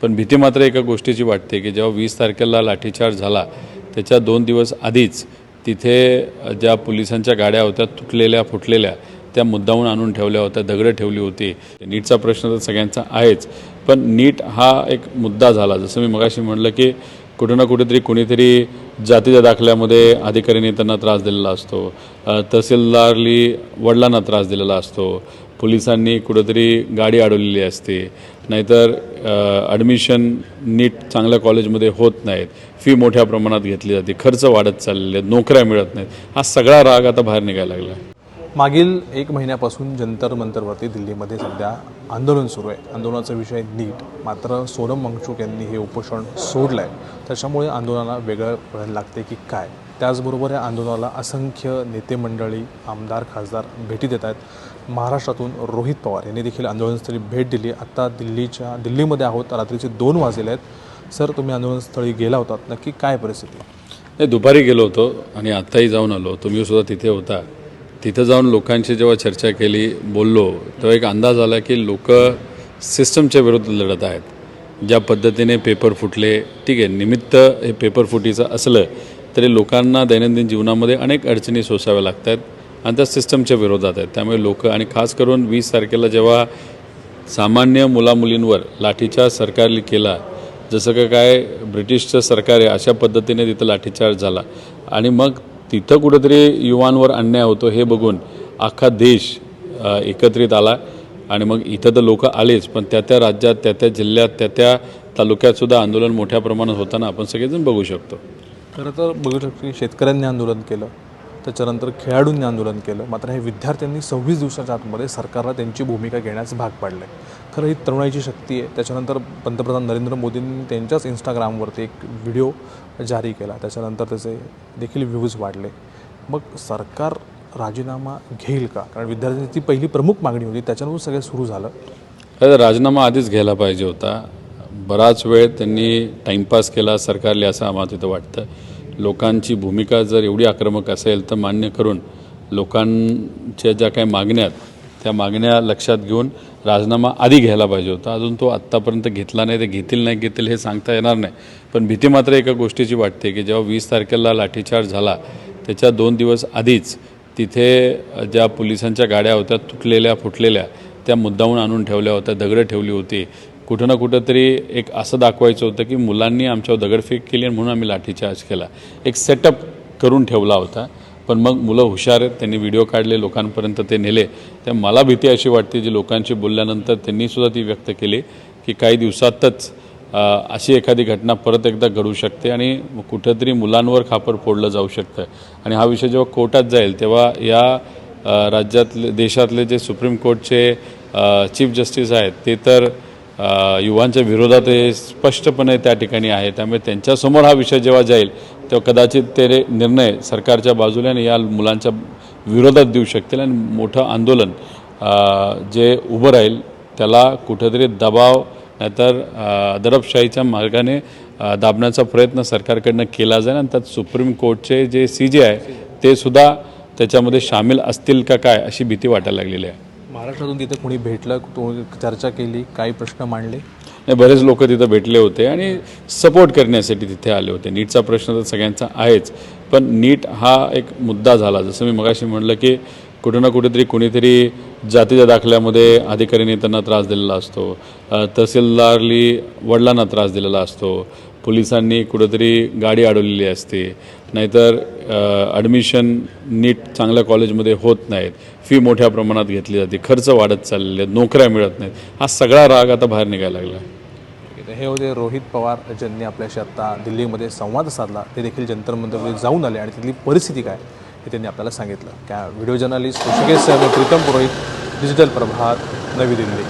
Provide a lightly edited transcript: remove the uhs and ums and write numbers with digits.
पण भीती मात्र एका गोष्टीची वाटते की जेव्हा 20 तारखेला लाठीचार्ज झाला त्याच्या 2 दिवस आधीच तिथे ज्या पोलिसांच्या गाड्या होत्या तुटलेल्या फुटलेल्या त्या मुद्दामून आणून ठेवल्या होत्या, दगडं ठेवली होती। नीटचा प्रश्न तर सगळ्यांचा आहेच, पण नीट हा एक मुद्दा झाला। जसं मी मगाशी म्हटलं की कुठे ना कुठेतरी कोणीतरी जातीच्या दाखल्यामध्ये अधिकाऱ्यांनी त्यांना त्रास दिलेला असतो, तहसीलदारली वडिलांना त्रास दिलेला असतो, पोलिसांनी कुठेतरी गाडी अडवलेली असते, नाहीतर ॲडमिशन नीट चांगल्या कॉलेजमध्ये होत नाहीत, फी मोठ्या प्रमाणात घेतली जाते, खर्च वाढत चाललेले आहेत, नोकऱ्या मिळत नाहीत। हा सगळा राग आता बाहेर निघायला लागला। मागील 1 महिन्यापासून जंतर मंतरवरती दिल्लीमध्ये सध्या आंदोलन सुरू आहे। आंदोलनाचा विषय नीट, मात्र सोनम वांगचुक यांनी हे उपोषण सोडलं आहे, त्याच्यामुळे आंदोलनाला वेगळं वळण लागते की काय। त्याचबरोबर या आंदोलनाला असंख्य नेते मंडळी, आमदार, खासदार भेटी देत आहेत। महाराष्ट्रातून रोहित पवार यांनी देखील आंदोलनस्थळी भेट दिली। आता दिल्लीमध्ये आहोत, रात्रीचे 2 वाजले आहेत। सर, तुम्ही आंदोलनस्थळी गेला होतात, नक्की काय परिस्थिती? नाही, दुपारी गेलो होतो आणि आत्ताही जाऊन आलो, तुम्ही सुद्धा तिथे होता। तिथं जाऊन लोकांशी जेव्हा चर्चा केली, बोललो, तेव्हा एक अंदाज आला की लोक सिस्टमच्या विरोधात लढत आहेत। ज्या पद्धतीने पेपर फुटले, ठीक आहे, निमित्त हे पेपर फुटीचं असलं तरी लोकांना दैनंदिन जीवनामध्ये अनेक अडचणी सोसाव्या लागतात आणि त्या सिस्टमच्या विरोधात आहेत। त्यामुळे लोक, आणि खास करून 20 तारखेला जेव्हा सामान्य मुलामुलींवर लाठीचार्ज सरकारने केला, जसं का काय ब्रिटिशचं सरकार आहे अशा पद्धतीने तिथं लाठीचार्ज झाला आणि मग तिथं कुठेतरी युवांवर अन्याय होतो हे बघून अख्खा देश एकत्रित आला आणि मग इथं तर लोक आलेच, पण त्या राज्यात, त्या जिल्ह्यात, त्या तालुक्यातसुद्धा आंदोलन मोठ्या प्रमाणात होताना आपण सगळेजण बघू शकतो। खरं तर बघू शकतो की शेतकऱ्यांनी आंदोलन केलं, त्याच्यानंतर खेळाडूंनी आंदोलन केलं, मात्र हे विद्यार्थ्यांनी 26 दिवसाच्या आतमध्ये सरकारला त्यांची भूमिका घेण्यास भाग पाडलं आहे। खरं ही तरुणाईची शक्ती आहे। त्याच्यानंतर पंतप्रधान नरेंद्र मोदींनी त्यांच्याच इंस्टाग्रामवरती एक व्हिडिओ जारी केला, त्याच्यानंतर त्याचे देखील व्ह्यूज वाढले। मग सरकार राजीनामा घेईल का? कारण विद्यार्थ्यांची ती पहिली प्रमुख मागणी होती, त्याच्यावरून सगळं सुरू झालं। राजीनामा आधीच घ्यायला पाहिजे होता। बराच वेळ त्यांनी टाईमपास केला सरकारला, असं आम्हाला तिथं वाटतं। लोकांची भूमिका जर एवढी आक्रमक असेल तर मान्य करून लोकांच्या ज्या काही मागण्या आहेत त्या मागण्या लक्षात घेऊन राजीनामा आधी घ्यायला पाहिजे होता। अजून तो आत्तापर्यंत घेतला नाही, ते घेतील हे सांगता येणार नाही, पण भीती मात्र एका गोष्टीची वाटते की जेव्हा 20 तारखेला लाठीचार्ज झाला त्याच्या 2 दिवस आधीच तिथे ज्या पोलिसांच्या गाड्या होत्या तुटलेल्या फुटलेल्या त्या मुद्दामून आणून ठेवल्या होत्या, दगडं ठेवली होती। कुठं ना कुठंतरी एक असं दाखवायचं होतं की मुलांनी आमच्यावर दगडफेक केली आणि म्हणून आम्ही लाठीचार्ज केला, एक सेटअप करून ठेवला होता। पण मग मुलं हुशार आहेत, त्यांनी व्हिडिओ काढले, लोकांपर्यंत ते नेले। तर मला भीती अशी वाटते जी लोकांशी बोलल्यानंतर त्यांनीसुद्धा ती व्यक्त केली की काही दिवसातच अशी एखादी घटना परत एकदा घडू शकते आणि कुठंतरी मुलांवर खापर फोडलं जाऊ शकतं। आणि हा विषय जेव्हा कोर्टात जाईल तेव्हा या राज्यातले, देशातले जे सुप्रीम कोर्टचे चीफ जस्टिस आहेत ते तर युवांच्या विरोधात हे स्पष्टपणे त्या ठिकाणी आहे। त्यामुळे त्यांच्यासमोर हा विषय जेव्हा जाईल तेव्हा कदाचित ते निर्णय सरकारच्या बाजूने आणि या मुलांच्या विरोधात देऊ शकतील आणि मोठं आंदोलन जे उभं राहील त्याला कुठेतरी दबाव नाहीतर दडपशाहीच्या मार्गाने दाबण्याचा प्रयत्न सरकारकडनं केला जाईल आणि त्यात सुप्रीम कोर्टचे जे CJ ते सुद्धा त्याच्यामध्ये सामील असतील का काय अशी भीती वाटायला लागलेली आहे। महाराष्ट्रातून तिथे कोणी भेटलं, चर्चा केली, काही प्रश्न मांडले? बरेच लोक तिथं भेटले होते आणि सपोर्ट करण्यासाठी तिथे आले होते। नीटचा प्रश्न तर सगळ्यांचा आहेच, पण नीट हा एक मुद्दा झाला। जसं मी मगाशी म्हटलं की कुठे ना कुठेतरी कोणीतरी जातीच्या दाखल्यामध्ये अधिकाऱ्यांनी त्यांना त्रास दिलेला असतो, तहसीलदारली वडिलांना त्रास दिलेला असतो, पोलिसांनी कुठेतरी गाडी अडवलेली असते, नाहीतर ॲडमिशन नीट चांगल्या कॉलेजमध्ये होत नाहीत, फी मोठ्या प्रमाणात घेतली जाते, खर्च वाढत चाललेले आहेत, नोकऱ्या मिळत नाहीत। हा सगळा राग आता बाहेर निघायला लागला। हे होते रोहित पवार, ज्यांनी आपल्याशी आत्ता दिल्लीमध्ये संवाद साधला। ते देखील जंतर मंतरमध्ये जाऊन आले आणि तिथली परिस्थिती काय हे त्यांनी आपल्याला सांगितलं। व्हिडिओ जर्नलिस्ट ऋषिकेश प्रीतम पुरोहित, डिजिटल प्रभात, नवी दिल्ली।